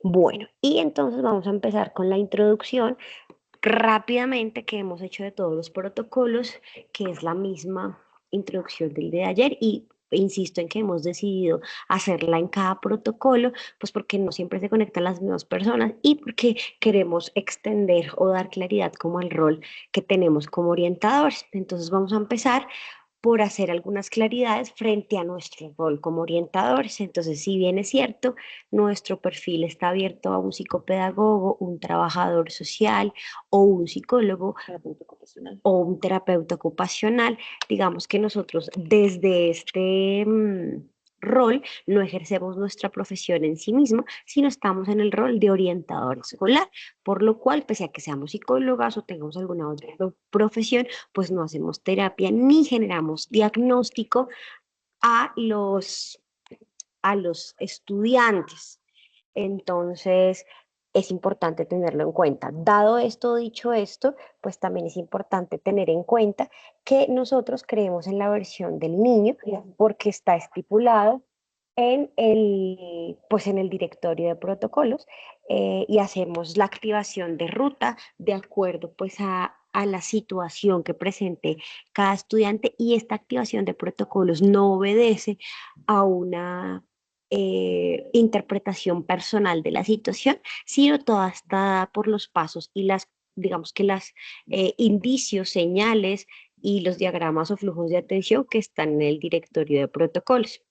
Bueno, y entonces vamos a empezar con la introducción rápidamente que hemos hecho de todos los protocolos, que es la misma introducción del de ayer y insisto en que hemos decidido hacerla en cada protocolo, pues porque no siempre se conectan las mismas personas y porque queremos extender o dar claridad como al rol que tenemos como orientadores. Entonces vamos a empezar por hacer algunas claridades frente a nuestro rol como orientadores. Entonces, si bien es cierto, nuestro perfil está abierto a un psicopedagogo, un trabajador social o un psicólogo Terapeuta ocupacional. o un terapeuta ocupacional, digamos que nosotros desde este rol no ejercemos nuestra profesión en sí mismo, sino estamos en el rol de orientador escolar, por lo cual, pese a que seamos psicólogas o tengamos alguna otra profesión, pues no hacemos terapia ni generamos diagnóstico a los estudiantes. Entonces, es importante tenerlo en cuenta. Dado esto, dicho esto, pues también es importante tener en cuenta que nosotros creemos en la versión del niño porque está estipulado pues en el directorio de protocolos y hacemos la activación de ruta de acuerdo pues a la situación que presente cada estudiante y esta activación de protocolos no obedece a una interpretación personal de la situación, sino toda está dada por los pasos y digamos que las indicios, señales y los diagramas o flujos de atención que están en el directorio de protocolos.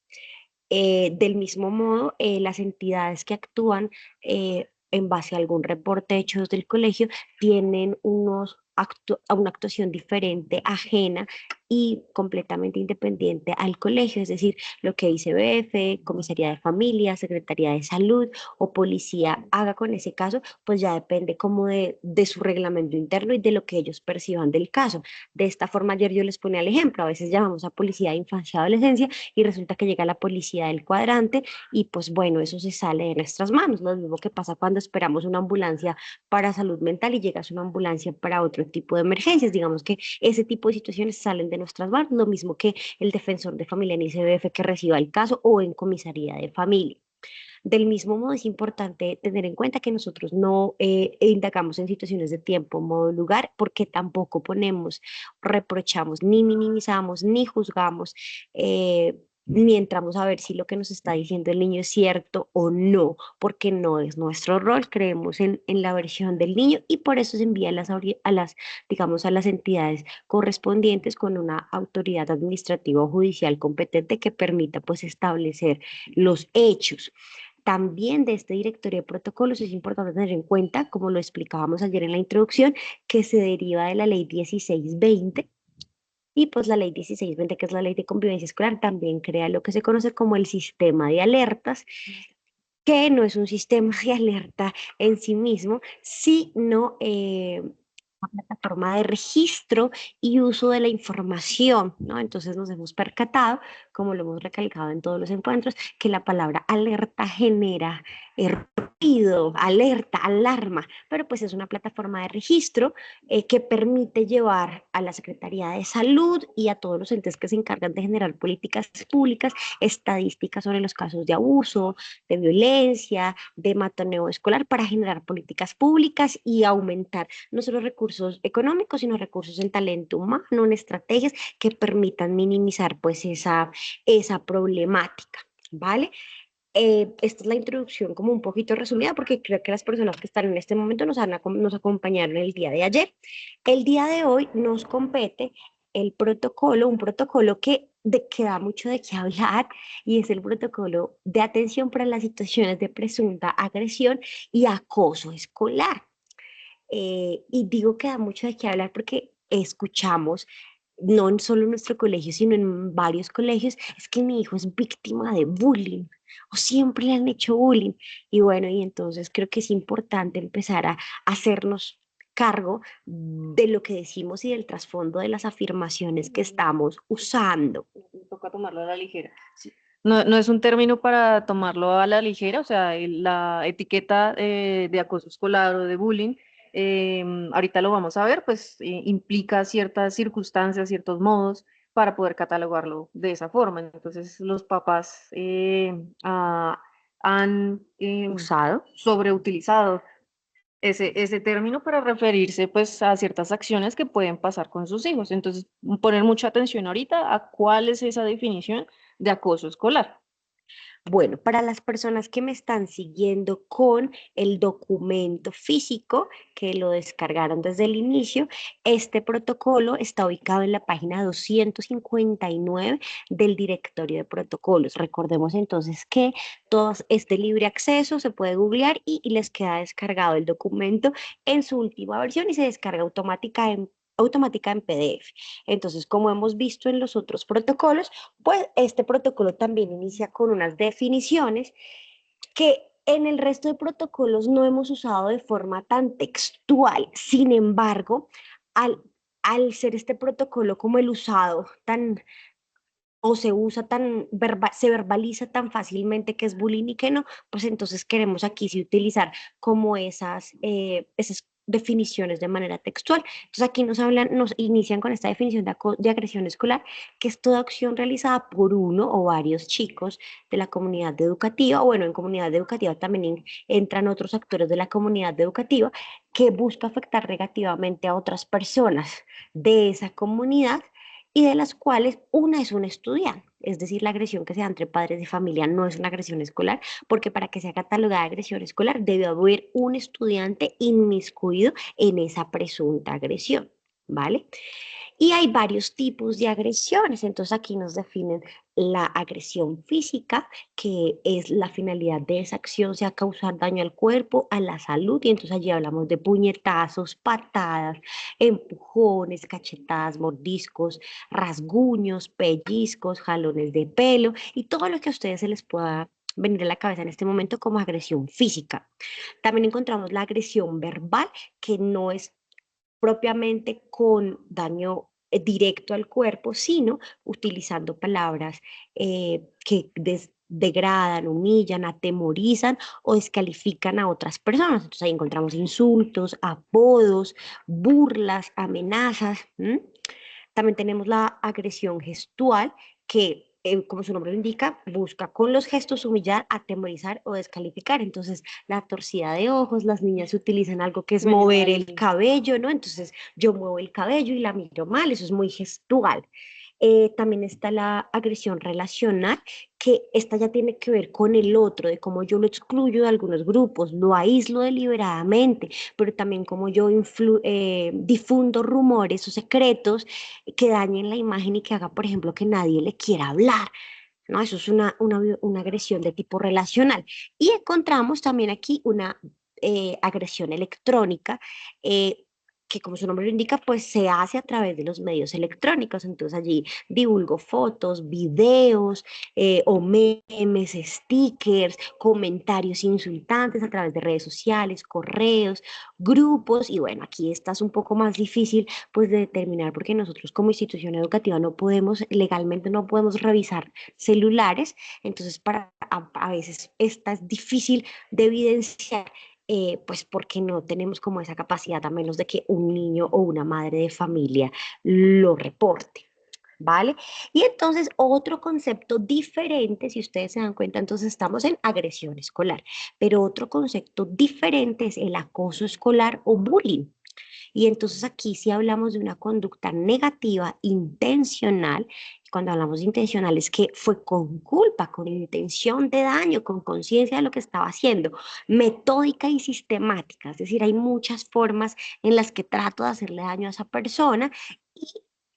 Del mismo modo, las entidades que actúan en base a algún reporte hecho desde el colegio tienen una actuación diferente, ajena y completamente independiente al colegio, es decir, lo que dice BF, Comisaría de Familia, Secretaría de Salud o Policía haga con ese caso, pues ya depende como de su reglamento interno y de lo que ellos perciban del caso. De esta forma, ayer yo les ponía el ejemplo, a veces llamamos a Policía de Infancia y Adolescencia y resulta que llega la policía del cuadrante y pues bueno, eso se sale de nuestras manos. Lo mismo que pasa cuando esperamos una ambulancia para salud mental y llega una ambulancia para otro tipo de emergencias. Digamos que ese tipo de situaciones salen de nuestras manos, lo mismo que el defensor de familia en ICBF que reciba el caso o en comisaría de familia. Del mismo modo, es importante tener en cuenta que nosotros no indagamos en situaciones de tiempo, modo, lugar, porque tampoco ponemos, reprochamos, ni minimizamos, ni juzgamos, ni entramos a ver si lo que nos está diciendo el niño es cierto o no, porque no es nuestro rol, creemos en la versión del niño y por eso se envía digamos, a las entidades correspondientes con una autoridad administrativa o judicial competente que permita pues establecer los hechos. También de este directorio de protocolos es importante tener en cuenta, como lo explicábamos ayer en la introducción, que se deriva de la ley 1620 y pues la ley 1620, que es la ley de convivencia escolar, también crea lo que se conoce como el sistema de alertas, que no es un sistema de alerta en sí mismo, sino una plataforma de registro y uso de la información, ¿no? Entonces nos hemos percatado, como lo hemos recalcado en todos los encuentros, que la palabra alerta genera ruido, alerta, alarma, pero pues es una plataforma de registro que permite llevar a la Secretaría de Salud y a todos los entes que se encargan de generar políticas públicas, estadísticas sobre los casos de abuso, de violencia, de matoneo escolar para generar políticas públicas y aumentar no solo recursos económicos, sino recursos en talento humano, en estrategias que permitan minimizar pues esa problemática, ¿vale? Esta es la introducción como un poquito resumida porque creo que las personas que están en este momento nos acompañaron el día de ayer. El día de hoy nos compete el protocolo, un protocolo que da mucho de qué hablar y es el protocolo de atención para las situaciones de presunta agresión y acoso escolar. Y digo que da mucho de qué hablar porque escuchamos, no solo en nuestro colegio, sino en varios colegios, es que mi hijo es víctima de bullying o siempre le han hecho bullying. Y bueno, y entonces creo que es importante empezar a hacernos cargo de lo que decimos y del trasfondo de las afirmaciones que estamos usando. Toca tomarlo a la ligera. Sí. No, no es un término para tomarlo a la ligera, o sea, la etiqueta de acoso escolar o de bullying, ahorita lo vamos a ver, pues implica ciertas circunstancias, ciertos modos para poder catalogarlo de esa forma. Entonces, los papás han Usado. sobreutilizado ese término para referirse pues a ciertas acciones que pueden pasar con sus hijos. Entonces, poner mucha atención ahorita a cuál es esa definición de acoso escolar. Bueno, para las personas que me están siguiendo con el documento físico, que lo descargaron desde el inicio, este protocolo está ubicado en la página 259 del directorio de protocolos. Recordemos entonces que todo es de libre acceso, se puede googlear y les queda descargado el documento en su última versión y se descarga automática en PDF. Entonces, como hemos visto en los otros protocolos, pues este protocolo también inicia con unas definiciones que en el resto de protocolos no hemos usado de forma tan textual. Sin embargo, al, al ser este protocolo como el usado tan o se usa se verbaliza tan fácilmente que es bullying y que no, pues entonces queremos aquí sí utilizar como esas definiciones de manera textual. Entonces aquí nos inician con esta definición de agresión escolar, que es toda acción realizada por uno o varios chicos de la comunidad educativa, o bueno, en comunidad educativa también entran otros actores de la comunidad educativa, que busca afectar negativamente a otras personas de esa comunidad y de las cuales una es un estudiante. Es decir, la agresión que se da entre padres de familia no es una agresión escolar, porque para que sea catalogada agresión escolar debe haber un estudiante inmiscuido en esa presunta agresión, ¿vale? Y hay varios tipos de agresiones. Entonces aquí nos definen la agresión física, que es la finalidad de esa acción, sea causar daño al cuerpo, a la salud. Y entonces allí hablamos de puñetazos, patadas, empujones, cachetadas, mordiscos, rasguños, pellizcos, jalones de pelo y todo lo que a ustedes se les pueda venir a la cabeza en este momento como agresión física. También encontramos la agresión verbal, que no es propiamente con daño directo al cuerpo, sino utilizando palabras que degradan, humillan, atemorizan o descalifican a otras personas. Entonces ahí encontramos insultos, apodos, burlas, amenazas. ¿M? También tenemos la agresión gestual, que, como su nombre lo indica, busca con los gestos humillar, atemorizar o descalificar. Entonces, la torcida de ojos, las niñas utilizan algo que es Bueno, mover el ahí cabello, ¿no? Entonces, yo muevo el cabello y la miro mal, eso es muy gestual. También está la agresión relacional, que esta ya tiene que ver con el otro, de cómo yo lo excluyo de algunos grupos, lo aíslo deliberadamente, pero también cómo yo difundo rumores o secretos que dañen la imagen y que haga, por ejemplo, que nadie le quiera hablar. ¿No? Eso es una agresión de tipo relacional. Y encontramos también aquí una agresión electrónica, que como su nombre lo indica, pues se hace a través de los medios electrónicos. Entonces allí divulgo fotos, videos o memes, stickers, comentarios insultantes a través de redes sociales, correos, grupos. Y bueno, aquí está es un poco más difícil pues de determinar, porque nosotros como institución educativa no podemos, legalmente no podemos revisar celulares. Entonces a veces esta es difícil de evidenciar, pues porque no tenemos como esa capacidad, a menos de que un niño o una madre de familia lo reporte. ¿Vale? Y entonces otro concepto diferente, si ustedes se dan cuenta, entonces estamos en agresión escolar, pero otro concepto diferente es el acoso escolar o bullying. Y entonces aquí sí hablamos de una conducta negativa intencional. Cuando hablamos de intencional es que fue con culpa, con intención de daño, con conciencia de lo que estaba haciendo, metódica y sistemática. Es decir, hay muchas formas en las que trato de hacerle daño a esa persona y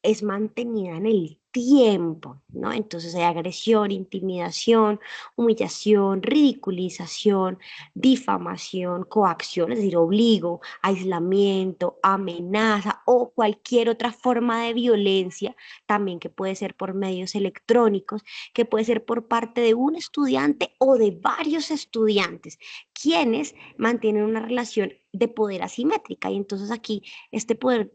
es mantenida en el tiempo, ¿no? Entonces hay agresión, intimidación, humillación, ridiculización, difamación, coacción, es decir, obligo, aislamiento, amenaza o cualquier otra forma de violencia, también que puede ser por medios electrónicos, que puede ser por parte de un estudiante o de varios estudiantes quienes mantienen una relación de poder asimétrica. Y entonces aquí este poder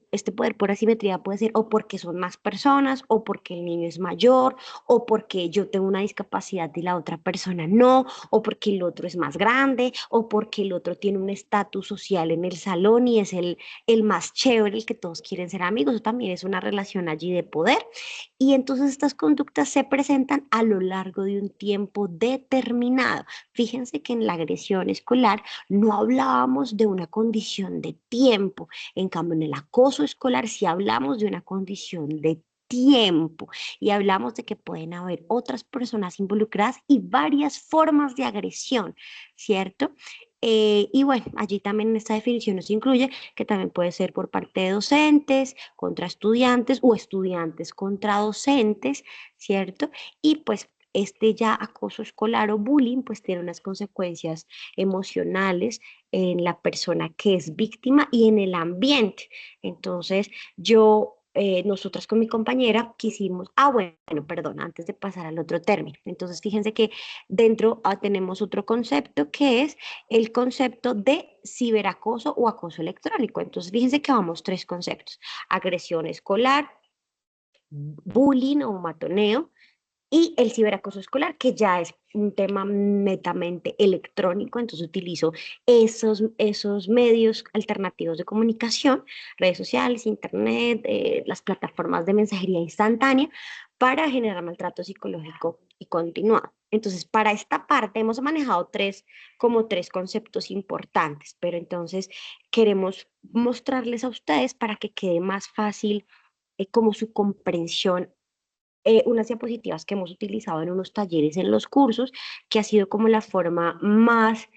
por asimetría puede ser o porque son más personas, o porque el niño es mayor, o porque yo tengo una discapacidad y la otra persona no, o porque el otro es más grande, o porque el otro tiene un estatus social en el salón y es el más chévere, el que todos quieren ser amigos. Eso también es una relación allí de poder. Y entonces estas conductas se presentan a lo largo de un tiempo determinado. Fíjense que en la agresión escolar no hablábamos de una condición de tiempo. En cambio, en el acoso escolar sí hablamos de una condición de tiempo y hablamos de que pueden haber otras personas involucradas y varias formas de agresión, ¿cierto? Y bueno, allí también en esta definición nos incluye que también puede ser por parte de docentes contra estudiantes o estudiantes contra docentes, ¿cierto? Y pues este ya acoso escolar o bullying pues tiene unas consecuencias emocionales en la persona que es víctima y en el ambiente. Entonces, nosotras con mi compañera quisimos, bueno, perdón, antes de pasar al otro término. Entonces, fíjense que dentro tenemos otro concepto que es el concepto de ciberacoso o acoso electrónico. Entonces, fíjense que vamos tres conceptos: agresión escolar, bullying o matoneo y el ciberacoso escolar, que ya es un tema netamente electrónico. Entonces utilizo esos medios alternativos de comunicación, redes sociales, internet, las plataformas de mensajería instantánea, para generar maltrato psicológico y continuado. Entonces, para esta parte hemos manejado como tres conceptos importantes, pero entonces queremos mostrarles a ustedes para que quede más fácil como su comprensión, unas diapositivas que hemos utilizado en unos talleres en los cursos, que ha sido como la forma más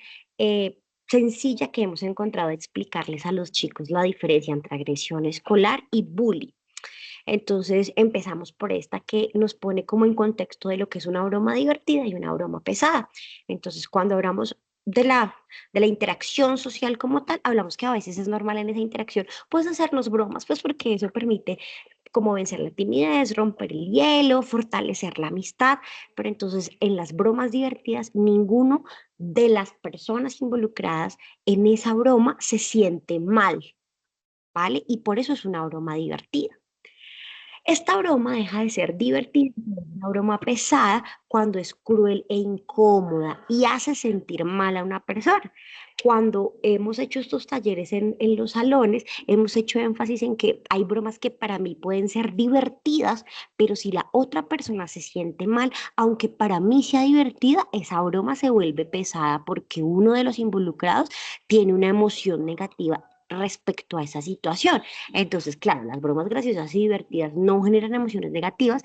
sencilla que hemos encontrado de explicarles a los chicos la diferencia entre agresión escolar y bullying. Entonces empezamos por esta que nos pone como en contexto de lo que es una broma divertida y una broma pesada. Entonces cuando hablamos de la interacción social como tal, hablamos que a veces es normal en esa interacción, pues hacernos bromas, pues porque eso permite como vencer la timidez, romper el hielo, fortalecer la amistad. Pero entonces en las bromas divertidas, ninguno de las personas involucradas en esa broma se siente mal, ¿vale? Y por eso es una broma divertida. Esta broma deja de ser divertida, es una broma pesada cuando es cruel e incómoda y hace sentir mal a una persona. Cuando hemos hecho estos talleres en los salones, hemos hecho énfasis en que hay bromas que para mí pueden ser divertidas, pero si la otra persona se siente mal, aunque para mí sea divertida, esa broma se vuelve pesada porque uno de los involucrados tiene una emoción negativa respecto a esa situación. Entonces, claro, las bromas graciosas y divertidas no generan emociones negativas,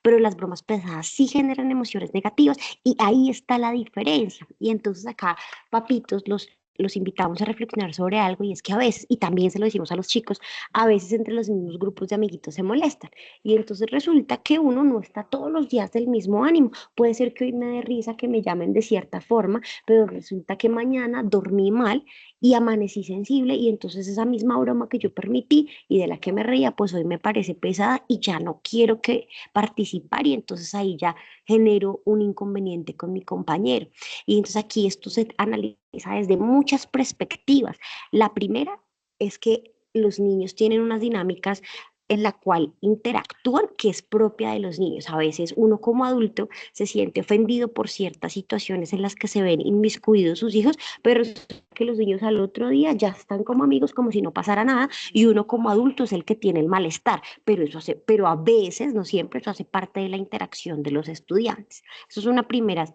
pero las bromas pesadas sí generan emociones negativas y ahí está la diferencia. Y entonces acá, papitos, los invitamos a reflexionar sobre algo, y es que a veces, y también se lo decimos a los chicos, a veces entre los mismos grupos de amiguitos se molestan. Y entonces resulta que uno no está todos los días del mismo ánimo. Puede ser que hoy me dé risa que me llamen de cierta forma, pero resulta que mañana dormí mal y amanecí sensible, y entonces esa misma broma que yo permití y de la que me reía, pues hoy me parece pesada y ya no quiero que participar, y entonces ahí ya genero un inconveniente con mi compañero. Y entonces aquí esto se analiza desde muchas perspectivas. La primera es que los niños tienen unas dinámicas en la cual interactúan, que es propia de los niños. A veces uno como adulto se siente ofendido por ciertas situaciones en las que se ven inmiscuidos sus hijos, pero que los niños al otro día ya están como amigos, como si no pasara nada, y uno como adulto es el que tiene el malestar. Pero a veces, no siempre, eso hace parte de la interacción de los estudiantes. Eso es una primera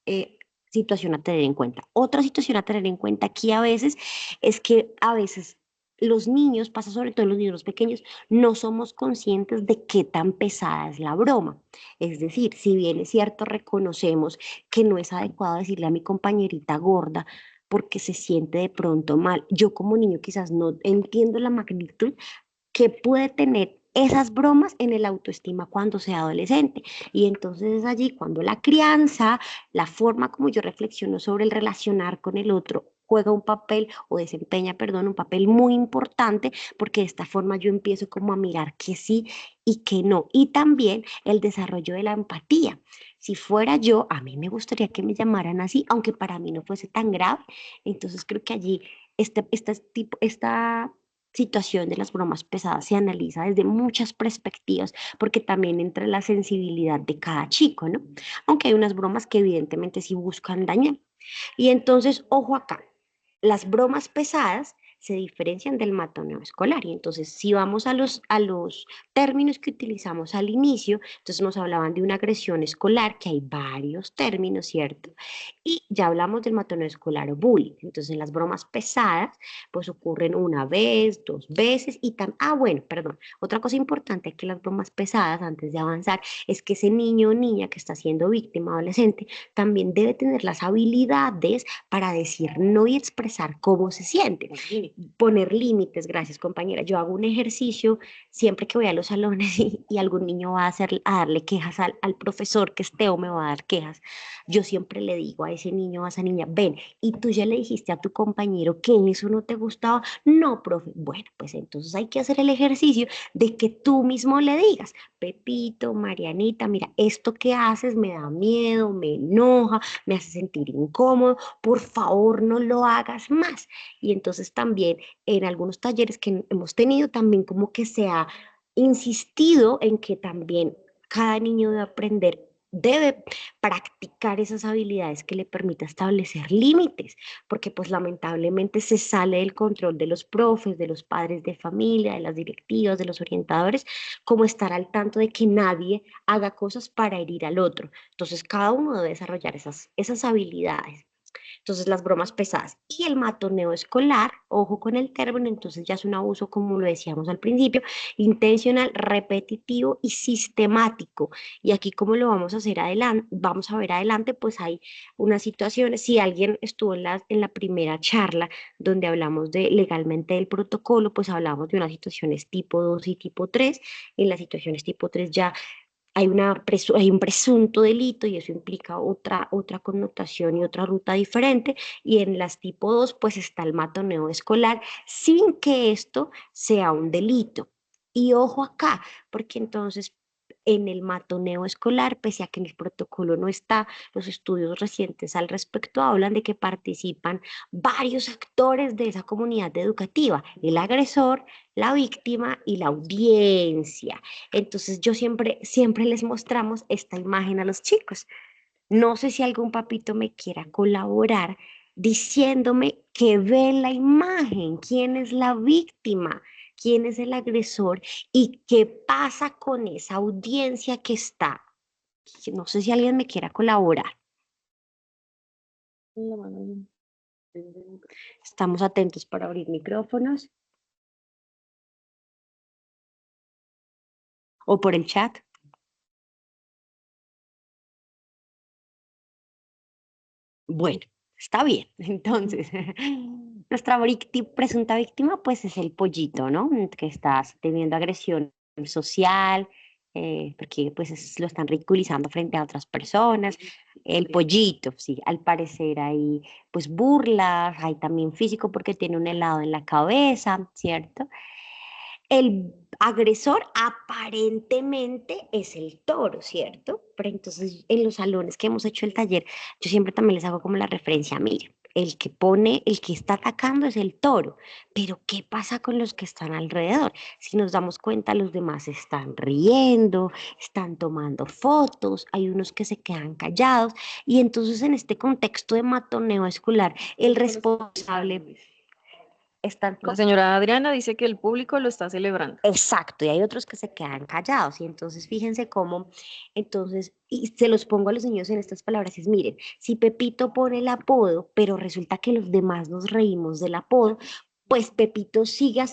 eh, situación a tener en cuenta. Otra situación a tener en cuenta aquí a veces es que a veces los niños, pasa sobre todo en los niños pequeños, no somos conscientes de qué tan pesada es la broma. Es decir, si bien es cierto, reconocemos que no es adecuado decirle a mi compañerita gorda porque se siente de pronto mal. Yo como niño quizás no entiendo la magnitud que puede tener esas bromas en el autoestima cuando sea adolescente. Y entonces es allí cuando la crianza, la forma como yo reflexiono sobre el relacionar con el otro, juega un papel o desempeña, perdón, un papel muy importante porque de esta forma yo empiezo como a mirar que sí y que no. Y también el desarrollo de la empatía. Si fuera yo, a mí me gustaría que me llamaran así, aunque para mí no fuese tan grave. Entonces creo que allí esta situación de las bromas pesadas se analiza desde muchas perspectivas, porque también entra la sensibilidad de cada chico, ¿no? Aunque hay unas bromas que evidentemente sí buscan dañar. Y entonces, ojo acá, las bromas pesadas se diferencian del matoneo escolar. Y entonces, si vamos a los términos que utilizamos al inicio, entonces nos hablaban de una agresión escolar, que hay varios términos, ¿cierto? Y ya hablamos del matoneo escolar o bullying. Entonces, las bromas pesadas, pues ocurren una vez, dos veces y tan... Ah, bueno, perdón. Otra cosa importante que las bromas pesadas, antes de avanzar, es que ese niño o niña que está siendo víctima adolescente también debe tener las habilidades para decir no y expresar cómo se siente. Poner límites, gracias compañera. Yo hago un ejercicio siempre que voy a los salones y algún niño va a darle quejas al profesor que esté o me va a dar quejas. Yo siempre le digo a ese niño o a esa niña, ven, y tú ya le dijiste a tu compañero que eso no te gustaba. No, profe. Bueno, pues entonces hay que hacer el ejercicio de que tú mismo le digas, Pepito, Marianita, mira, esto que haces me da miedo, me enoja, me hace sentir incómodo, por favor no lo hagas más. Y entonces también en algunos talleres que hemos tenido, también como que se ha insistido en que también cada niño debe aprender, debe practicar esas habilidades que le permita establecer límites, porque pues lamentablemente se sale del control de los profes, de los padres de familia, de las directivas, de los orientadores, como estar al tanto de que nadie haga cosas para herir al otro. Entonces cada uno debe desarrollar esas habilidades. Entonces, las bromas pesadas y el matoneo escolar, ojo con el término, entonces ya es un abuso, como lo decíamos al principio, intencional, repetitivo y sistemático. Y aquí, como lo vamos a hacer adelante, vamos a ver adelante, pues hay unas situaciones, si alguien estuvo en la primera charla donde hablamos de legalmente del protocolo, pues hablamos de unas situaciones tipo 2 y tipo 3. En las situaciones tipo 3 ya hay un presunto delito y eso implica otra connotación y otra ruta diferente. Y en las tipo 2 pues está el matoneo escolar sin que esto sea un delito. Y ojo acá, porque entonces en el matoneo escolar, pese a que en el protocolo no está, los estudios recientes al respecto hablan de que participan varios actores de esa comunidad educativa, el agresor, la víctima y la audiencia. Entonces yo siempre les mostramos esta imagen a los chicos. No sé si algún papito me quiera colaborar diciéndome que ve la imagen, quién es la víctima, quién es el agresor y qué pasa con esa audiencia que está. No sé si alguien me quiera colaborar. Estamos atentos para abrir micrófonos o por el chat. Bueno, está bien. Entonces, nuestra presunta víctima, pues es el pollito, ¿no? Que está teniendo agresión social, porque pues lo están ridiculizando frente a otras personas. El pollito, sí, al parecer hay pues burlas, hay también físico porque tiene un helado en la cabeza, ¿cierto? El agresor aparentemente es el toro, ¿cierto? Pero entonces en los salones que hemos hecho el taller, yo siempre también les hago como la referencia, mire, el que está atacando es el toro, pero ¿qué pasa con los que están alrededor? Si nos damos cuenta, los demás están riendo, están tomando fotos, hay unos que se quedan callados y entonces en este contexto de matoneo escolar, el responsable está... La señora Adriana dice que el público lo está celebrando. Exacto, y hay otros que se quedan callados. Y entonces fíjense cómo, entonces, y se los pongo a los niños en estas palabras, es miren, si Pepito pone el apodo, pero resulta que los demás nos reímos del apodo, pues Pepito sigue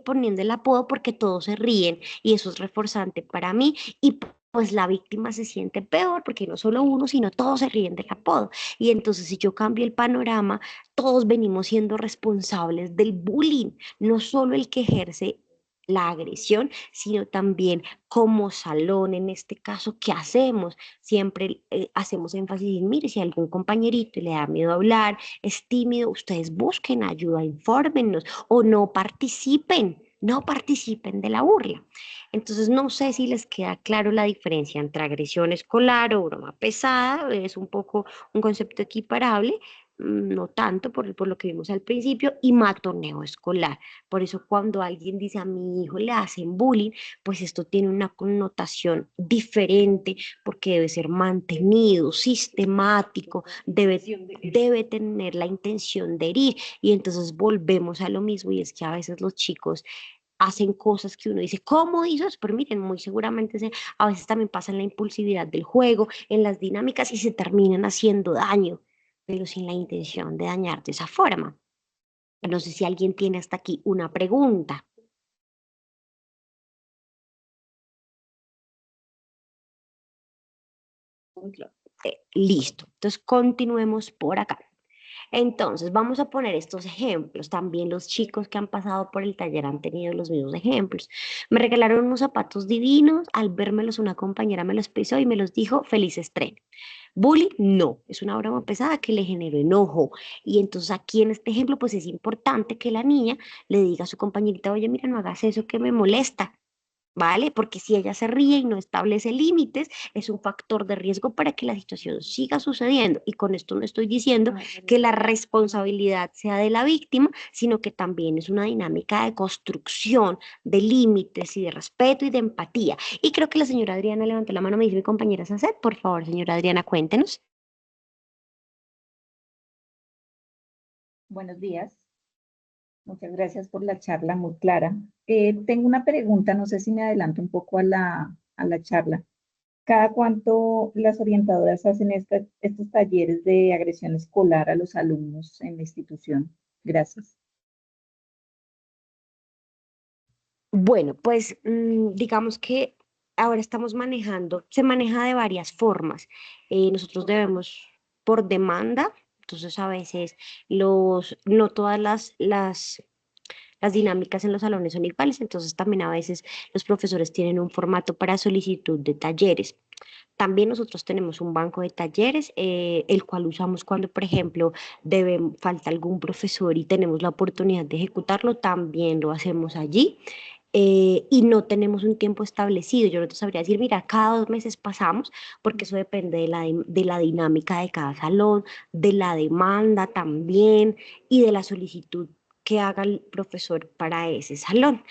poniendo el apodo porque todos se ríen y eso es reforzante para mí y pues la víctima se siente peor porque no solo uno, sino todos se ríen del apodo. Y entonces si yo cambio el panorama, todos venimos siendo responsables del bullying, no solo el que ejerce la agresión, sino también como salón, en este caso, ¿qué hacemos? Siempre hacemos énfasis en, mire, si algún compañerito le da miedo hablar, es tímido, ustedes busquen ayuda, infórmennos o no participen. No participen de la burla. Entonces, no sé si les queda claro la diferencia entre agresión escolar o broma pesada, es un poco un concepto equiparable, no tanto por lo que vimos al principio, y matoneo escolar. Por eso cuando alguien dice a mi hijo le hacen bullying, pues esto tiene una connotación diferente porque debe ser mantenido, sistemático, debe tener la intención de herir. Y entonces volvemos a lo mismo y es que a veces los chicos hacen cosas que uno dice, ¿cómo hizo eso? Pero miren, muy seguramente a veces también pasa en la impulsividad del juego, en las dinámicas y se terminan haciendo daño, pero sin la intención de dañar de esa forma. No sé si alguien tiene hasta aquí una pregunta. Listo. Entonces, continuemos por acá. Entonces, vamos a poner estos ejemplos. También los chicos que han pasado por el taller han tenido los mismos ejemplos. Me regalaron unos zapatos divinos. Al vérmelos, una compañera me los pisó y me los dijo, feliz estreno. Bullying, no, es una broma pesada que le generó enojo. Y entonces aquí en este ejemplo, pues es importante que la niña le diga a su compañerita, oye, mira, no hagas eso que me molesta. ¿Vale? Porque si ella se ríe y no establece límites, es un factor de riesgo para que la situación siga sucediendo. Y con esto no estoy diciendo que la responsabilidad sea de la víctima, sino que también es una dinámica de construcción de límites y de respeto y de empatía. Y creo que la señora Adriana levantó la mano, me dice mi compañera Sacet. Por favor, señora Adriana, cuéntenos. Buenos días. Muchas gracias por la charla muy clara. Tengo una pregunta, no sé si me adelanto un poco a la charla. ¿Cada cuánto las orientadoras hacen estos talleres de agresión escolar a los alumnos en la institución? Gracias. Bueno, pues digamos que ahora estamos manejando, se maneja de varias formas. Nosotros debemos por demanda, entonces a veces no todas las dinámicas en los salones son iguales, entonces también a veces los profesores tienen un formato para solicitud de talleres. También nosotros tenemos un banco de talleres, el cual usamos cuando, por ejemplo, falta algún profesor y tenemos la oportunidad de ejecutarlo, también lo hacemos allí. Y no tenemos un tiempo establecido. Yo no te sabría decir, mira, cada 2 meses pasamos, porque eso depende de la dinámica de cada salón, de la demanda también y de la solicitud que haga el profesor para ese salón.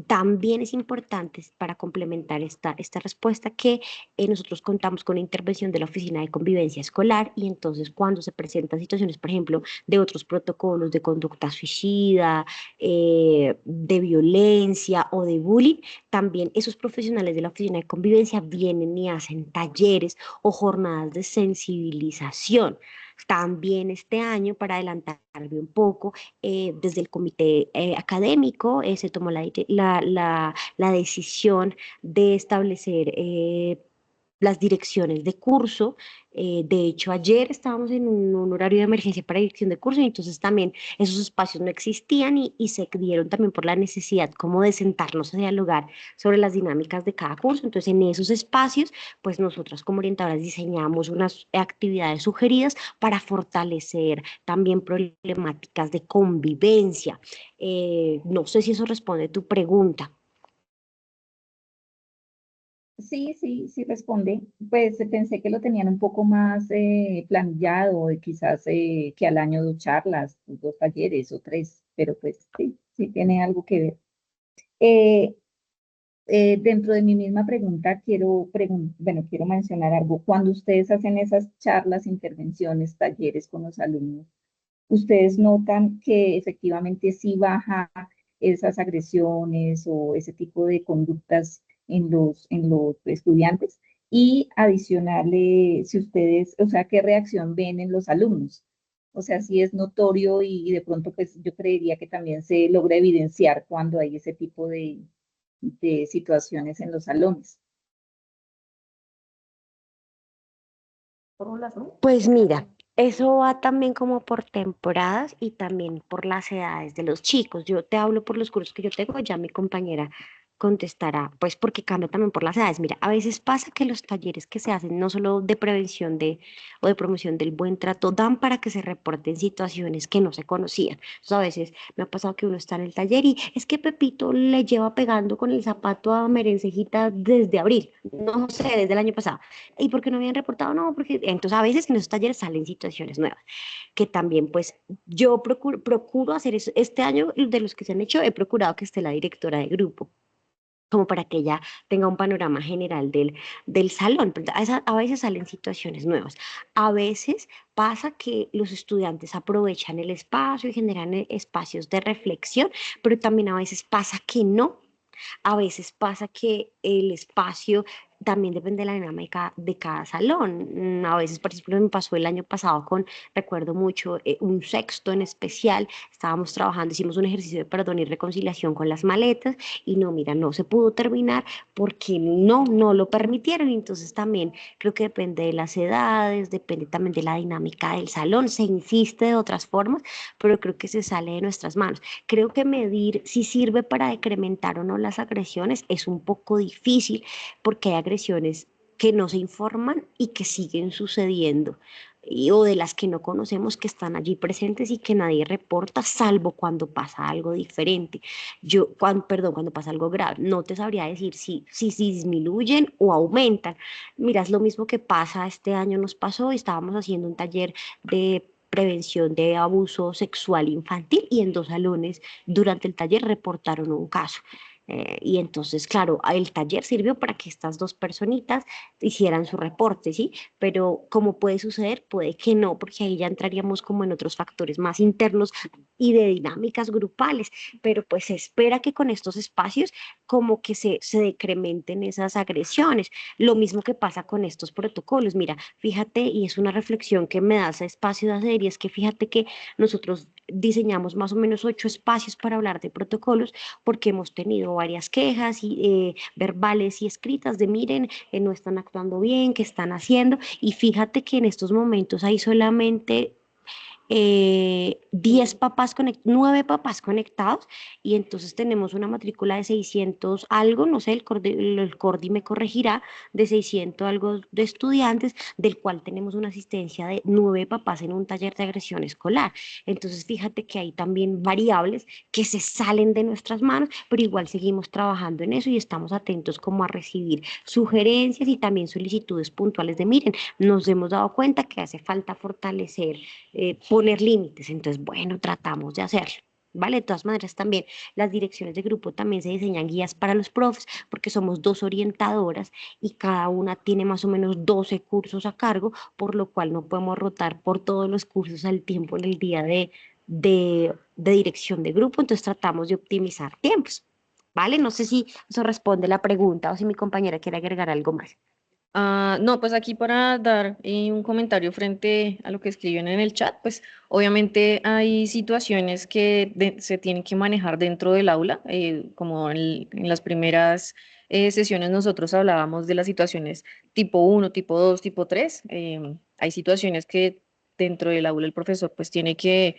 También es importante para complementar esta respuesta que nosotros contamos con la intervención de la Oficina de Convivencia Escolar y entonces cuando se presentan situaciones, por ejemplo, de otros protocolos de conducta suicida, de violencia o de bullying, también esos profesionales de la Oficina de Convivencia vienen y hacen talleres o jornadas de sensibilización. También este año, para adelantarme un poco, desde el comité académico se tomó la decisión de establecer las direcciones de curso. De hecho, ayer estábamos en un horario de emergencia para dirección de curso y entonces también esos espacios no existían y se dieron también por la necesidad como de sentarnos a dialogar sobre las dinámicas de cada curso. Entonces, en esos espacios, pues nosotras como orientadoras diseñamos unas actividades sugeridas para fortalecer también problemáticas de convivencia. No sé si eso responde a tu pregunta. Sí, sí, sí responde. Pues pensé que lo tenían un poco más planillado, quizás que al año 2 charlas, 2 talleres o 3, pero pues sí, sí tiene algo que ver. Eh, Dentro de mi misma pregunta, quiero mencionar algo. Cuando ustedes hacen esas charlas, intervenciones, talleres con los alumnos, ¿ustedes notan que efectivamente sí baja esas agresiones o ese tipo de conductas en los estudiantes? Y adicional, si ustedes, o sea, ¿qué reacción ven en los alumnos? O sea, si es notorio y de pronto, pues yo creería que también se logra evidenciar cuando hay ese tipo de situaciones en los salones. Pues mira, Eso va también como por temporadas y también por las edades de los chicos. Yo te hablo por los cursos que yo tengo, ya mi compañera contestará, pues porque cambia también por las edades. Mira, a veces pasa que los talleres que se hacen, no solo de prevención o de promoción del buen trato, dan para que se reporten situaciones que no se conocían. Entonces, a veces me ha pasado que uno está en el taller y es que Pepito le lleva pegando con el zapato a Merencejita desde abril, no sé, desde el año pasado. ¿Y por qué no habían reportado? No, porque entonces a veces en esos talleres salen situaciones nuevas, que también pues yo procuro hacer eso. Este año de los que se han hecho, he procurado que esté la directora de grupo como para que ella tenga un panorama general del salón. Pero a veces salen situaciones nuevas. A veces pasa que los estudiantes aprovechan el espacio y generan espacios de reflexión, pero también a veces pasa que no. A veces pasa que el espacio también depende de la dinámica de cada salón. A veces, por ejemplo, me pasó el año pasado recuerdo mucho, un sexto en especial. Estábamos trabajando, hicimos un ejercicio de perdón y reconciliación con las maletas y no, mira, no se pudo terminar porque no lo permitieron. Entonces también creo que depende de las edades, depende también de la dinámica del salón. Se insiste de otras formas, pero creo que se sale de nuestras manos. Creo que medir si sirve para decrementar o no las agresiones es un poco difícil porque hay agresiones que no se informan y que siguen sucediendo, o de las que no conocemos que están allí presentes y que nadie reporta, salvo cuando pasa algo diferente. Cuando pasa algo grave, no te sabría decir si disminuyen o aumentan. Mira, es lo mismo que pasa este año, nos pasó, y estábamos haciendo un taller de prevención de abuso sexual infantil y en 2 salones durante el taller reportaron un caso. Y entonces, claro, el taller sirvió para que estas dos personitas hicieran su reporte, ¿sí? Pero como puede suceder, puede que no, porque ahí ya entraríamos como en otros factores más internos y de dinámicas grupales, pero pues se espera que con estos espacios como que se decrementen esas agresiones. Lo mismo que pasa con estos protocolos. Mira, fíjate, y es una reflexión que me da ese espacio de hacer, y es que fíjate que nosotros diseñamos más o menos 8 espacios para hablar de protocolos porque hemos tenido varias quejas verbales y escritas de miren, no están actuando bien, qué están haciendo, y fíjate que en estos momentos hay solamente 9 papás conectados, y entonces tenemos una matrícula de 600 algo, no sé, el Cordi me corregirá, de 600 algo de estudiantes, del cual tenemos una asistencia de 9 papás en un taller de agresión escolar. Entonces fíjate que hay también variables que se salen de nuestras manos, pero igual seguimos trabajando en eso y estamos atentos como a recibir sugerencias y también solicitudes puntuales de miren, nos hemos dado cuenta que hace falta fortalecer, poner límites. Entonces, bueno, tratamos de hacerlo. ¿Vale? De todas maneras, también las direcciones de grupo también se diseñan guías para los profes, porque somos 2 orientadoras y cada una tiene más o menos 12 cursos a cargo, por lo cual no podemos rotar por todos los cursos al tiempo en el día de dirección de grupo. Entonces, tratamos de optimizar tiempos. ¿Vale? No sé si eso responde la pregunta o si mi compañera quiere agregar algo más. No, pues aquí para dar un comentario frente a lo que escribieron en el chat, pues obviamente hay situaciones que se tienen que manejar dentro del aula, como en las primeras sesiones nosotros hablábamos de las situaciones tipo uno, tipo 2, tipo 3. Hay situaciones que dentro del aula el profesor pues tiene que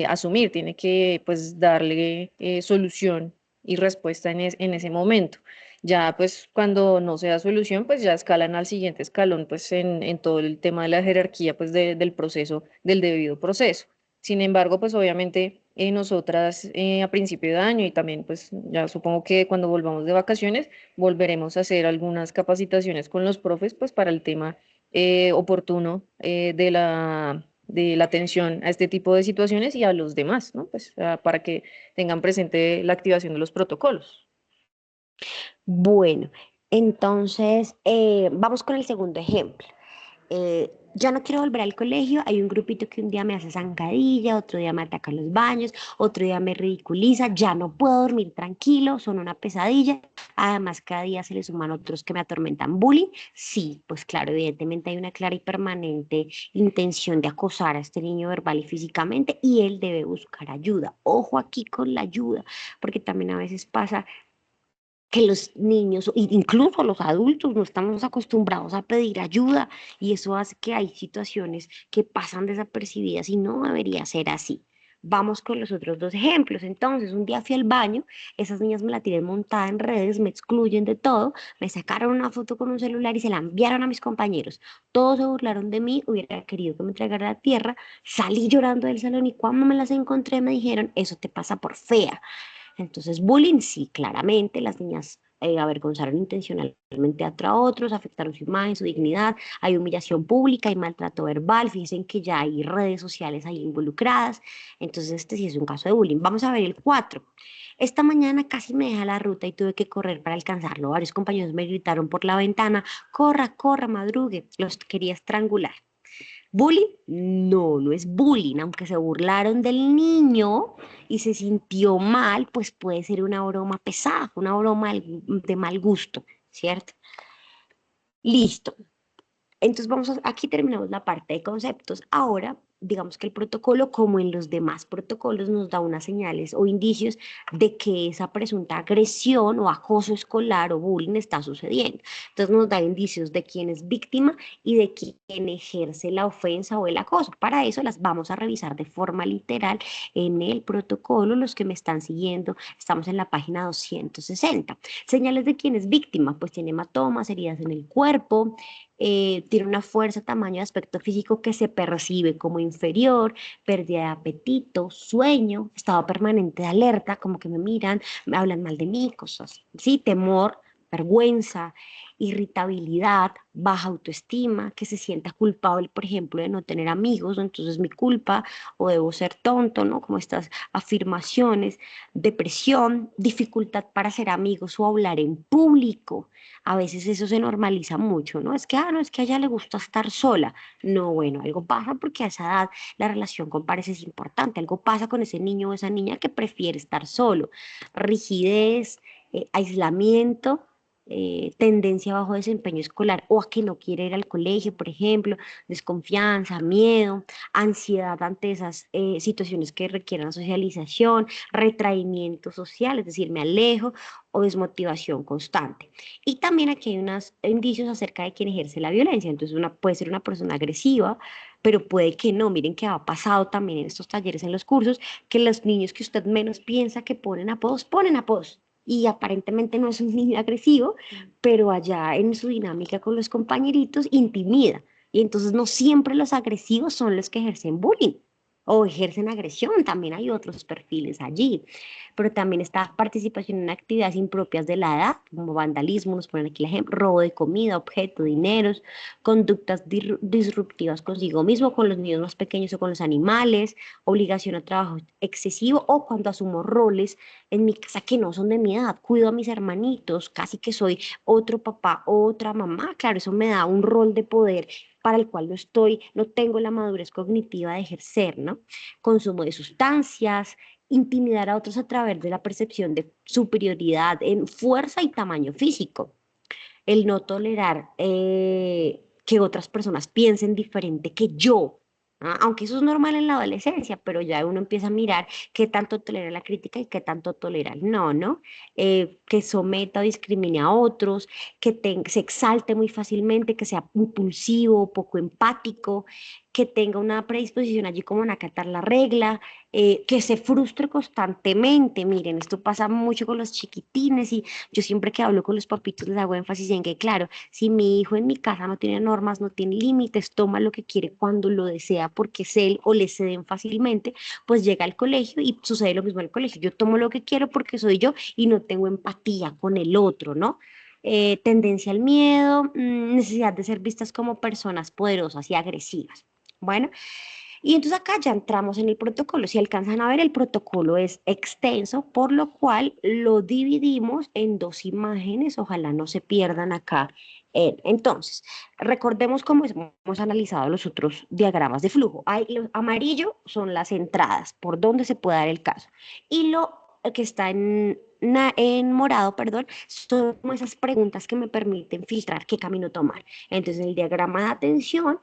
asumir, tiene que pues darle solución y respuesta en ese momento. Ya pues cuando no se da solución, pues ya escalan al siguiente escalón, pues en todo el tema de la jerarquía, pues del proceso, del debido proceso. Sin embargo, pues obviamente nosotras a principio de año y también pues ya supongo que cuando volvamos de vacaciones, volveremos a hacer algunas capacitaciones con los profes, pues para el tema oportuno de la atención a este tipo de situaciones y a los demás, ¿no? Pues para que tengan presente la activación de los protocolos. Bueno, entonces vamos con el segundo ejemplo. Ya no quiero volver al colegio, hay un grupito que un día me hace zancadilla, otro día me ataca en los baños, otro día me ridiculiza, ya no puedo dormir tranquilo, son una pesadilla. Además, cada día se le suman otros que me atormentan. ¿Bullying? Sí, pues claro, evidentemente hay una clara y permanente intención de acosar a este niño verbal y físicamente, y él debe buscar ayuda. Ojo aquí con la ayuda, porque también a veces pasa que los niños, e incluso los adultos, no estamos acostumbrados a pedir ayuda y eso hace que hay situaciones que pasan desapercibidas y no debería ser así. Vamos con los otros dos ejemplos. Entonces, un día fui al baño, esas niñas me la tienen montada en redes, me excluyen de todo, me sacaron una foto con un celular y se la enviaron a mis compañeros. Todos se burlaron de mí, hubiera querido que me entregara a la tierra, salí llorando del salón y cuando me las encontré me dijeron, eso te pasa por fea. Entonces, bullying, sí, claramente, las niñas avergonzaron intencionalmente a otros, afectaron su imagen, su dignidad, hay humillación pública y maltrato verbal, fíjense que ya hay redes sociales ahí involucradas, entonces este sí es un caso de bullying. Vamos a ver el 4. Esta mañana casi me deja la ruta y tuve que correr para alcanzarlo. Varios compañeros me gritaron por la ventana, corra, corra, madrugue, los quería estrangular. ¿Bullying? No, no es bullying, aunque se burlaron del niño y se sintió mal, pues puede ser una broma pesada, una broma de mal gusto, ¿cierto? Listo. Entonces aquí terminamos la parte de conceptos. Ahora, digamos que el protocolo, como en los demás protocolos, nos da unas señales o indicios de que esa presunta agresión o acoso escolar o bullying está sucediendo. Entonces nos da indicios de quién es víctima y de quién ejerce la ofensa o el acoso. Para eso las vamos a revisar de forma literal en el protocolo. Los que me están siguiendo, estamos en la página 260. Señales de quién es víctima, pues tiene hematomas, heridas en el cuerpo, tiene una fuerza, tamaño, aspecto físico que se percibe como inferior, pérdida de apetito, sueño, estado permanente de alerta, como que me miran, me hablan mal de mí, cosas, sí, temor, vergüenza, irritabilidad, baja autoestima, que se sienta culpable, por ejemplo, de no tener amigos, entonces es mi culpa, o debo ser tonto, ¿no? Como estas afirmaciones, depresión, dificultad para ser amigos o hablar en público, a veces eso se normaliza mucho, ¿no? Es que, no, es que a ella le gusta estar sola. No, bueno, algo pasa porque a esa edad la relación con pares es importante, algo pasa con ese niño o esa niña que prefiere estar solo. Rigidez, aislamiento, tendencia a bajo desempeño escolar o a que no quiere ir al colegio, por ejemplo, desconfianza, miedo, ansiedad ante esas situaciones que requieran socialización, retraimiento social, es decir, me alejo o desmotivación constante. Y también aquí hay unos indicios acerca de quién ejerce la violencia. Entonces, puede ser una persona agresiva, pero puede que no. Miren que ha pasado también en estos talleres, en los cursos, que los niños que usted menos piensa que ponen apodos. Y aparentemente no es un niño agresivo, pero allá en su dinámica con los compañeritos intimida. Y entonces no siempre los agresivos son los que ejercen bullying o ejercen agresión, también hay otros perfiles allí, pero también está participación en actividades impropias de la edad, como vandalismo, nos ponen aquí el ejemplo, robo de comida, objeto, dineros, conductas disruptivas consigo mismo, con los niños más pequeños o con los animales, obligación a trabajo excesivo o cuando asumo roles en mi casa que no son de mi edad, cuido a mis hermanitos, casi que soy otro papá, otra mamá, claro, eso me da un rol de poder para el cual no tengo la madurez cognitiva de ejercer, ¿no? Consumo de sustancias, intimidar a otros a través de la percepción de superioridad en fuerza y tamaño físico, el no tolerar que otras personas piensen diferente que yo. Aunque eso es normal en la adolescencia, pero ya uno empieza a mirar qué tanto tolera la crítica y qué tanto tolera el no, ¿no? Que someta o discrimine a otros, que se exalte muy fácilmente, que sea impulsivo, poco empático, que tenga una predisposición allí como en acatar la regla, que se frustre constantemente. Miren, esto pasa mucho con los chiquitines y yo siempre que hablo con los papitos les hago énfasis en que, claro, si mi hijo en mi casa no tiene normas, no tiene límites, toma lo que quiere cuando lo desea porque es él o le ceden fácilmente, pues llega al colegio y sucede lo mismo en el colegio. Yo tomo lo que quiero porque soy yo y no tengo empatía con el otro, ¿no? Tendencia al miedo, necesidad de ser vistas como personas poderosas y agresivas. Bueno, y entonces acá ya entramos en el protocolo. Si alcanzan a ver, el protocolo es extenso, por lo cual lo dividimos en dos imágenes. Ojalá no se pierdan acá. Entonces, recordemos cómo hemos analizado los otros diagramas de flujo. Lo amarillo son las entradas, por donde se puede dar el caso. Y lo que está en morado, perdón, son como esas preguntas que me permiten filtrar qué camino tomar. Entonces, el diagrama de atención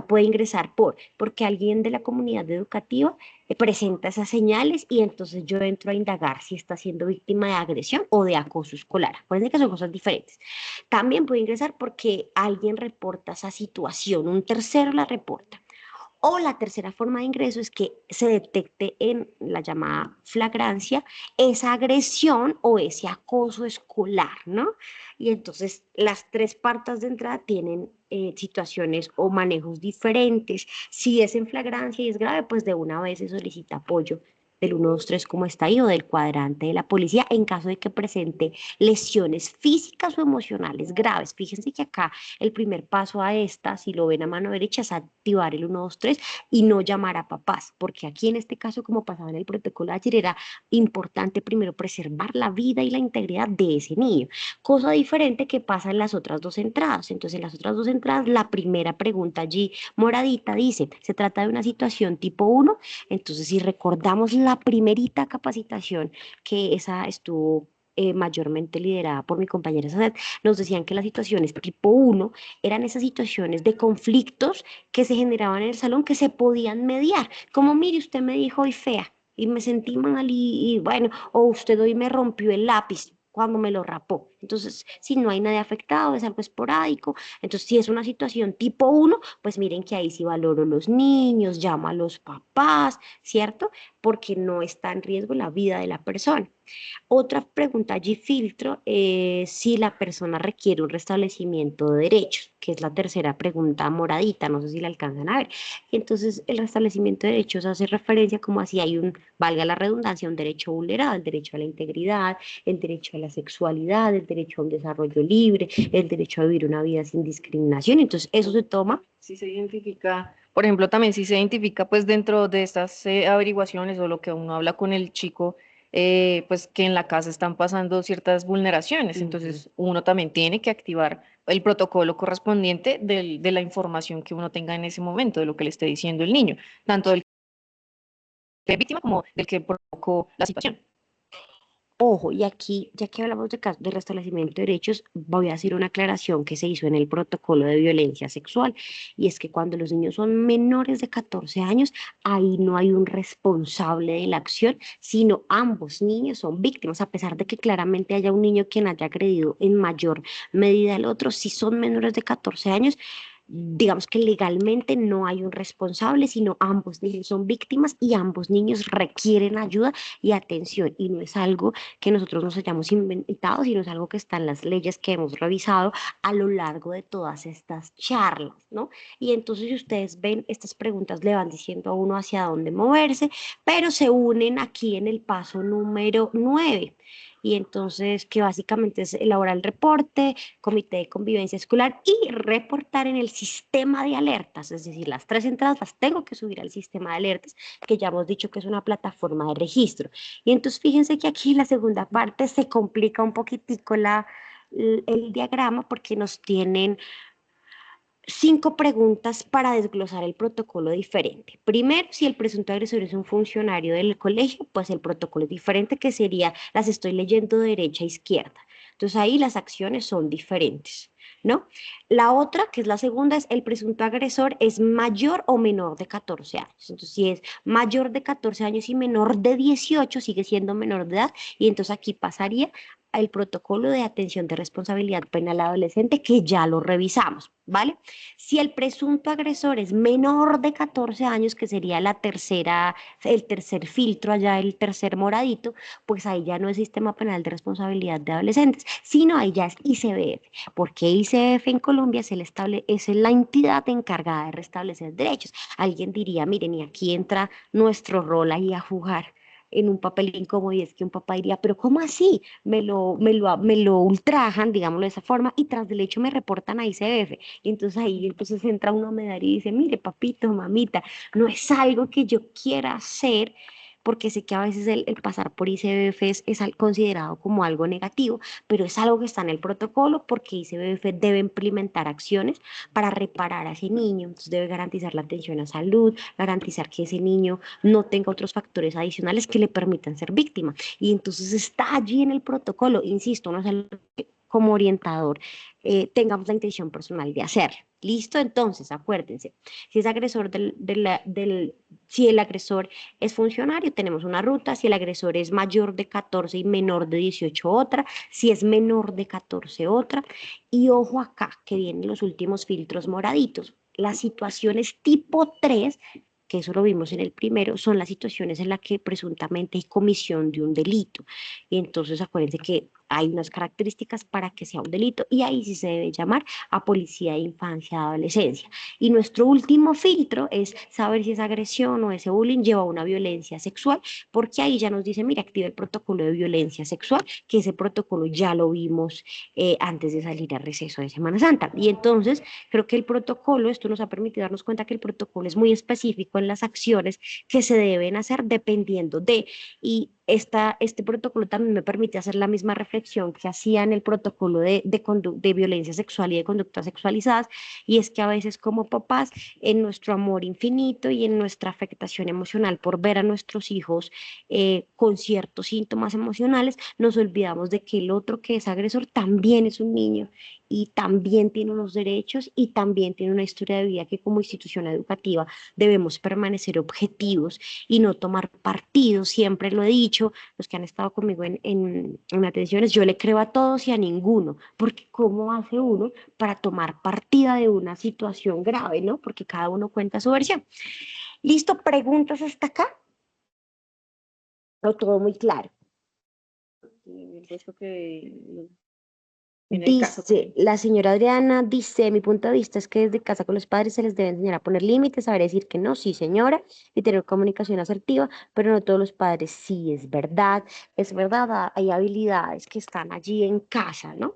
puede ingresar porque alguien de la comunidad educativa presenta esas señales y entonces yo entro a indagar si está siendo víctima de agresión o de acoso escolar. Acuérdense que son cosas diferentes. También puede ingresar porque alguien reporta esa situación, un tercero la reporta. O la tercera forma de ingreso es que se detecte en la llamada flagrancia esa agresión o ese acoso escolar, ¿no? Y entonces las tres partes de entrada tienen situaciones o manejos diferentes. Si es en flagrancia y es grave, pues de una vez se solicita apoyo del 123 como está ahí o del cuadrante de la policía en caso de que presente lesiones físicas o emocionales graves. Fíjense que acá el primer paso a esta, si lo ven a mano derecha, es activar el 123 y no llamar a papás, porque aquí en este caso, como pasaba en el protocolo de ayer, era importante primero preservar la vida y la integridad de ese niño, cosa diferente que pasa en las otras dos entradas. Entonces, en las otras dos entradas, la primera pregunta allí moradita dice, se trata de una situación tipo uno. Entonces, si recordamos la primerita capacitación que esa estuvo mayormente liderada por mi compañera Sadet, nos decían que las situaciones tipo uno eran esas situaciones de conflictos que se generaban en el salón que se podían mediar. Como, mire, usted me dijo hoy fea y me sentí mal y bueno, o usted hoy me rompió el lápiz cuando me lo rapó. Entonces, si no hay nadie afectado, es algo esporádico. Entonces, si es una situación tipo uno, pues miren que ahí sí valoro los niños, llamo a los papás, ¿cierto? Porque no está en riesgo la vida de la persona. Otra pregunta allí filtro es si la persona requiere un restablecimiento de derechos, que es la tercera pregunta moradita, no sé si la alcanzan a ver. Y entonces el restablecimiento de derechos hace referencia como así hay un, valga la redundancia, un derecho vulnerado, el derecho a la integridad, el derecho a la sexualidad, el derecho a un desarrollo libre, el derecho a vivir una vida sin discriminación. Entonces eso se toma. Si se identifica, por ejemplo, también si se identifica pues dentro de estas averiguaciones o lo que uno habla con el chico, pues que en la casa están pasando ciertas vulneraciones, Ujú. entonces uno también tiene que activar el protocolo correspondiente de la información que uno tenga en ese momento, de lo que le esté diciendo el niño, tanto del que es víctima como del que provocó la situación. Ojo, y aquí, ya que hablamos de restablecimiento de derechos, voy a hacer una aclaración que se hizo en el protocolo de violencia sexual, y es que cuando los niños son menores de 14 años, ahí no hay un responsable de la acción, sino ambos niños son víctimas, a pesar de que claramente haya un niño quien haya agredido en mayor medida al otro, si son menores de 14 años, digamos que legalmente no hay un responsable, sino ambos niños son víctimas y ambos niños requieren ayuda y atención, y no es algo que nosotros nos hayamos inventado, sino es algo que está en las leyes que hemos revisado a lo largo de todas estas charlas, ¿no? Y entonces, si ustedes ven, estas preguntas le van diciendo a uno hacia dónde moverse, pero se unen aquí en el paso número 9. Y entonces, que básicamente es elaborar el reporte, comité de convivencia escolar y reportar en el sistema de alertas, es decir, las tres entradas las tengo que subir al sistema de alertas, que ya hemos dicho que es una plataforma de registro. Y entonces fíjense que aquí la segunda parte se complica un poquitico el diagrama porque nos tienen 5 preguntas para desglosar el protocolo diferente. Primero, si el presunto agresor es un funcionario del colegio, pues el protocolo es diferente, que sería, las estoy leyendo de derecha a izquierda. Entonces ahí las acciones son diferentes, ¿no? La otra, que es la segunda, es el presunto agresor es mayor o menor de 14 años. Entonces, si es mayor de 14 años y menor de 18, sigue siendo menor de edad. Y entonces aquí pasaría el protocolo de atención de responsabilidad penal adolescente, que ya lo revisamos, ¿vale? Si el presunto agresor es menor de 14 años, que sería el tercer filtro allá, el tercer moradito, pues ahí ya no es sistema penal de responsabilidad de adolescentes, sino ahí ya es ICBF, porque ICBF en Colombia es la entidad encargada de restablecer derechos. Alguien diría, miren, y aquí entra nuestro rol ahí a jugar en un papel incómodo, y es que un papá diría, pero ¿cómo así? Me lo ultrajan, digámoslo de esa forma, y tras del hecho me reportan a ICBF. Y entonces ahí entonces entra uno a medar y dice, mire, papito, mamita, no es algo que yo quiera hacer, porque sé que a veces el pasar por ICBF considerado como algo negativo, pero es algo que está en el protocolo porque ICBF debe implementar acciones para reparar a ese niño, entonces debe garantizar la atención a salud, garantizar que ese niño no tenga otros factores adicionales que le permitan ser víctima. Y entonces está allí en el protocolo, insisto, no es algo que como orientador tengamos la intención personal de hacerlo. ¿Listo? Entonces, acuérdense, si es agresor si el agresor es funcionario, tenemos una ruta, si el agresor es mayor de 14 y menor de 18, otra, si es menor de 14, otra, y ojo acá, que vienen los últimos filtros moraditos. Las situaciones tipo 3, que eso lo vimos en el primero, son las situaciones en las que presuntamente hay comisión de un delito. Y entonces acuérdense que hay unas características para que sea un delito y ahí sí se debe llamar a policía de infancia y adolescencia. Y nuestro último filtro es saber si esa agresión o ese bullying lleva a una violencia sexual, porque ahí ya nos dice, mira, activa el protocolo de violencia sexual, que ese protocolo ya lo vimos antes de salir a receso de Semana Santa. Y entonces creo que el protocolo, esto nos ha permitido darnos cuenta que el protocolo es muy específico en las acciones que se deben hacer dependiendo de, y este protocolo también me permite hacer la misma reflexión que hacía en el protocolo de violencia sexual y de conductas sexualizadas, y es que a veces como papás, en nuestro amor infinito y en nuestra afectación emocional por ver a nuestros hijos con ciertos síntomas emocionales, nos olvidamos de que el otro que es agresor también es un niño y también tiene unos derechos y también tiene una historia de vida que como institución educativa debemos permanecer objetivos y no tomar partido. Siempre lo he dicho, los que han estado conmigo en atenciones, yo le creo a todos y a ninguno, porque ¿cómo hace uno para tomar partida de una situación grave, no? Porque cada uno cuenta su versión. ¿Listo? ¿Preguntas hasta acá? No, todo muy claro. Puesto que tiene el caso. Dice, la señora Adriana dice, mi punto de vista es que desde casa con los padres se les debe enseñar a poner límites, saber decir que no, sí señora, y tener comunicación asertiva, pero no todos los padres, sí, es verdad, hay habilidades que están allí en casa, ¿no?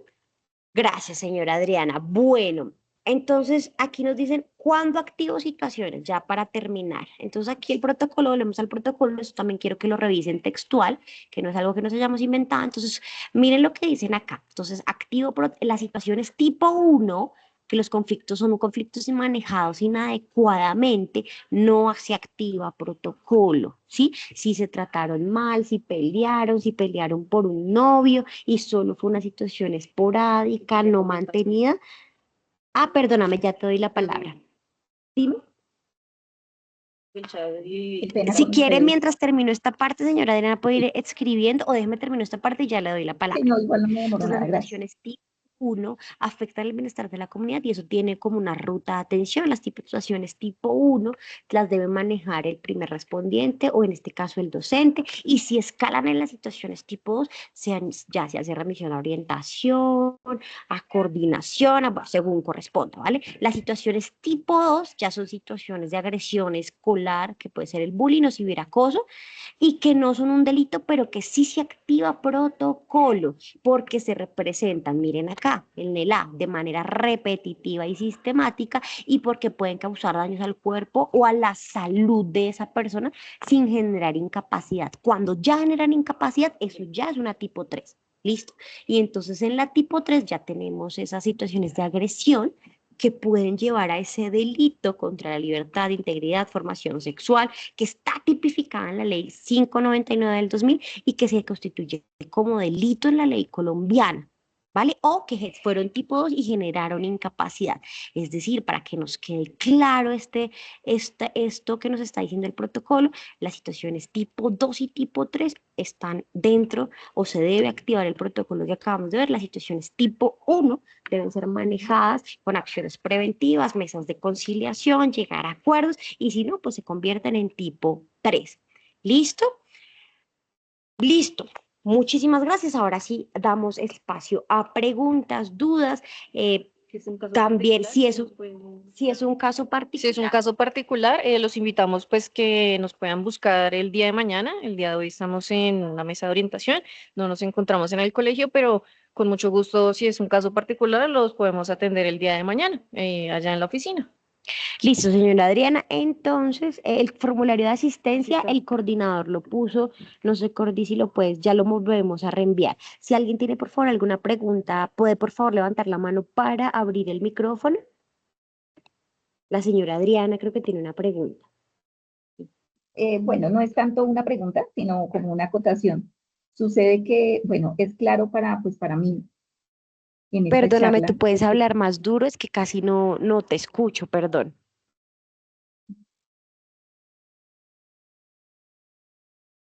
Gracias, señora Adriana. Bueno, entonces aquí nos dicen cuándo activo situaciones, ya para terminar. Entonces aquí el protocolo, volvemos al protocolo, esto también quiero que lo revisen textual, que no es algo que nos hayamos inventado. Entonces, miren lo que dicen acá. Entonces, activo las situaciones tipo 1, que los conflictos son conflictos manejados inadecuadamente, no se activa protocolo, ¿sí? Si se trataron mal, si pelearon por un novio y solo fue una situación esporádica, no mantenida. Ah, perdóname, ya te doy la palabra. Dime. Qué pena Si con quiere, ustedes. mientras termino esta parte, señora Adriana, puede ir escribiendo o déjeme terminar esta parte y ya le doy la Sí, palabra. no, igual no me demoro Entonces, nada, las gracias. situaciones tipo 1 afectan el bienestar de la comunidad y eso tiene como una ruta de atención. Las situaciones tipo 1 las debe manejar el primer respondiente o en este caso el docente. Y si escalan en las situaciones tipo 2, ya se hace remisión a orientación, a coordinación, bueno, según corresponda, ¿vale? Las situaciones tipo 2 ya son situaciones de agresión escolar, que puede ser el bullying o ciberacoso, y que no son un delito, pero que sí se activa protocolo porque se representan, miren acá, en el A, de manera repetitiva y sistemática y porque pueden causar daños al cuerpo o a la salud de esa persona sin generar incapacidad. Cuando ya generan incapacidad, eso ya es una tipo 3. ¿Listo? Y entonces en la tipo 3 ya tenemos esas situaciones de agresión que pueden llevar a ese delito contra la libertad, integridad, formación sexual, que está tipificada en la ley 599 del 2000 y que se constituye como delito en la ley colombiana. ¿Vale? O que fueron tipo 2 y generaron incapacidad. Es decir, para que nos quede claro esto que nos está diciendo el protocolo, las situaciones tipo 2 y tipo 3 están dentro o se debe activar el protocolo que acabamos de ver. Las situaciones tipo 1 deben ser manejadas con acciones preventivas, mesas de conciliación, llegar a acuerdos y si no, pues se convierten en tipo 3. ¿Listo? Listo. Muchísimas gracias. Ahora sí damos espacio a preguntas, dudas. Si es un caso También particular, si es un caso si particular. es un caso particular, los invitamos pues que nos puedan buscar el día de mañana. El día de hoy estamos en la mesa de orientación, no nos encontramos en el colegio, pero con mucho gusto, si es un caso particular, los podemos atender el día de mañana, allá en la oficina. Listo, señora Adriana. Entonces, el formulario de asistencia, Listo. el coordinador lo puso. No sé, Cordy, si lo puedes, ya lo volvemos a reenviar. Si alguien tiene, por favor, alguna pregunta, puede, por favor, levantar la mano para abrir el micrófono. La señora Adriana creo que tiene una pregunta. Bueno, no es tanto una pregunta, sino como una acotación. Sucede que, bueno, es claro para, pues para mí en esta Perdóname, tú charla. puedes hablar más duro, es que casi no te escucho, perdón.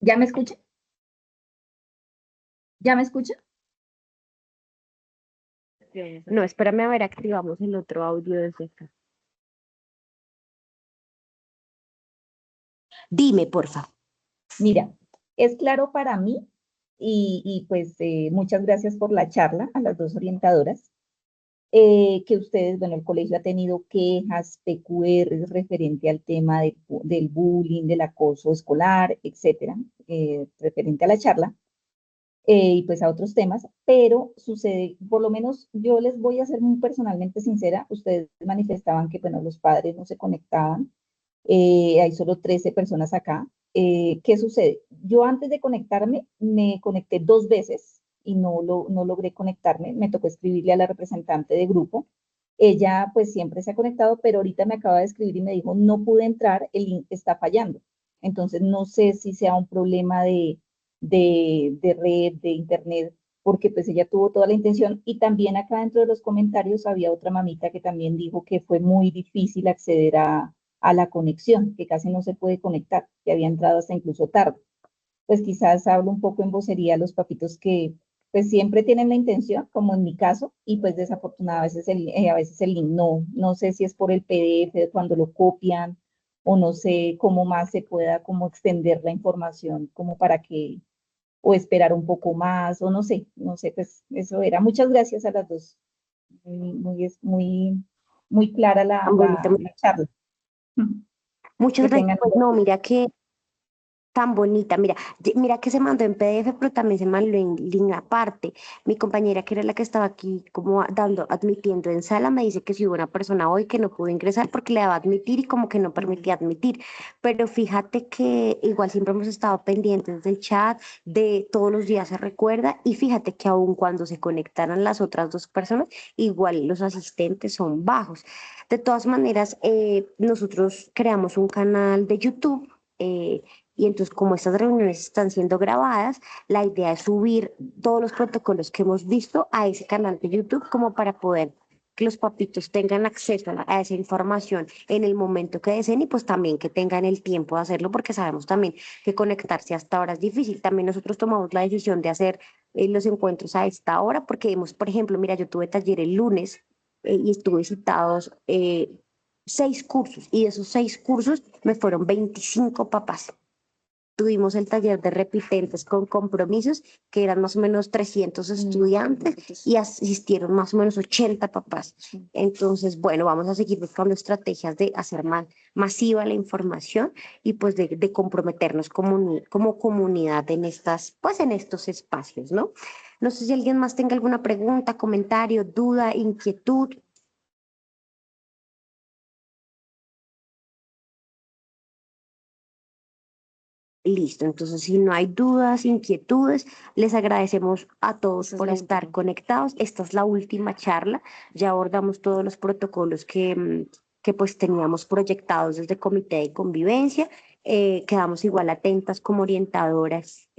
¿Ya me escucha? ¿Ya me escucha? No, espérame a ver, activamos el otro audio desde acá. Dime, porfa. Mira, es claro para mí y pues muchas gracias por la charla a las dos orientadoras, que ustedes, bueno, el colegio ha tenido quejas, PQR referente al tema del bullying, del acoso escolar, etcétera, referente a la charla. Y pues a otros temas, pero sucede, por lo menos yo les voy a ser muy personalmente sincera, ustedes manifestaban que, bueno, los padres no se conectaban, hay solo 13 personas acá. ¿Qué sucede? Yo antes de conectarme, me conecté 2 veces y no logré conectarme, me tocó escribirle a la representante de grupo. Ella pues siempre se ha conectado, pero ahorita me acaba de escribir y me dijo, no pude entrar, el link está fallando. Entonces no sé si sea un problema de red, de internet, porque pues ella tuvo toda la intención y también acá dentro de los comentarios había otra mamita que también dijo que fue muy difícil acceder a la conexión, que casi no se puede conectar, que había entrado hasta incluso tarde. Pues quizás hablo un poco en vocería a los papitos que pues siempre tienen la intención, como en mi caso, y pues desafortunadamente a veces el link no sé si es por el PDF cuando lo copian o no sé cómo más se pueda como extender la información como para que o esperar un poco más, o no sé, pues eso era. Muchas gracias a las dos. Muy clara Tan bonita. la charla. Muchas Que gracias. tengan un Pues buen no, día. mira que tan bonita, mira, mira que se mandó en PDF, pero también se mandó en link aparte. Mi compañera, que era la que estaba aquí como admitiendo en sala, me dice que si hubo una persona hoy que no pudo ingresar porque le daba a admitir y como que no permitía admitir. Pero fíjate que igual siempre hemos estado pendientes del chat, de todos los días se recuerda, y fíjate que aun cuando se conectaran las otras dos personas, igual los asistentes son bajos. De todas maneras, nosotros creamos un canal de YouTube. Y entonces, como estas reuniones están siendo grabadas, la idea es subir todos los protocolos que hemos visto a ese canal de YouTube como para poder que los papitos tengan acceso a esa información en el momento que deseen y pues también que tengan el tiempo de hacerlo porque sabemos también que conectarse hasta ahora es difícil. También nosotros tomamos la decisión de hacer los encuentros a esta hora porque hemos, por ejemplo, mira, yo tuve taller el lunes y estuve citados 6 cursos y de esos 6 cursos me fueron 25 papás. Tuvimos el taller de repitentes con compromisos, que eran más o menos 300 estudiantes y asistieron más o menos 80 papás. Entonces, bueno, vamos a seguir buscando estrategias de hacer más masiva la información y pues de comprometernos como comunidad en pues en estos espacios, ¿no? No sé si alguien más tenga alguna pregunta, comentario, duda, inquietud. Listo, entonces si no hay dudas, inquietudes, les agradecemos a todos Esa es por la estar última. conectados. Esta es la última charla, ya abordamos todos los protocolos que pues teníamos proyectados desde el Comité de Convivencia. Quedamos igual atentas como orientadoras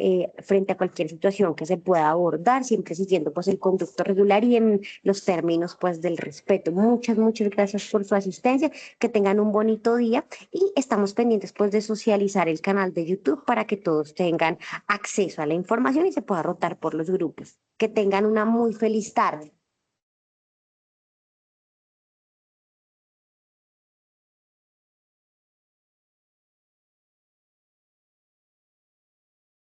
frente a cualquier situación que se pueda abordar, siempre siguiendo pues el conducto regular y en los términos pues del respeto. Muchas gracias por su asistencia, que tengan un bonito día y estamos pendientes pues de socializar el canal de YouTube para que todos tengan acceso a la información y se pueda rotar por los grupos. Que tengan una muy feliz tarde.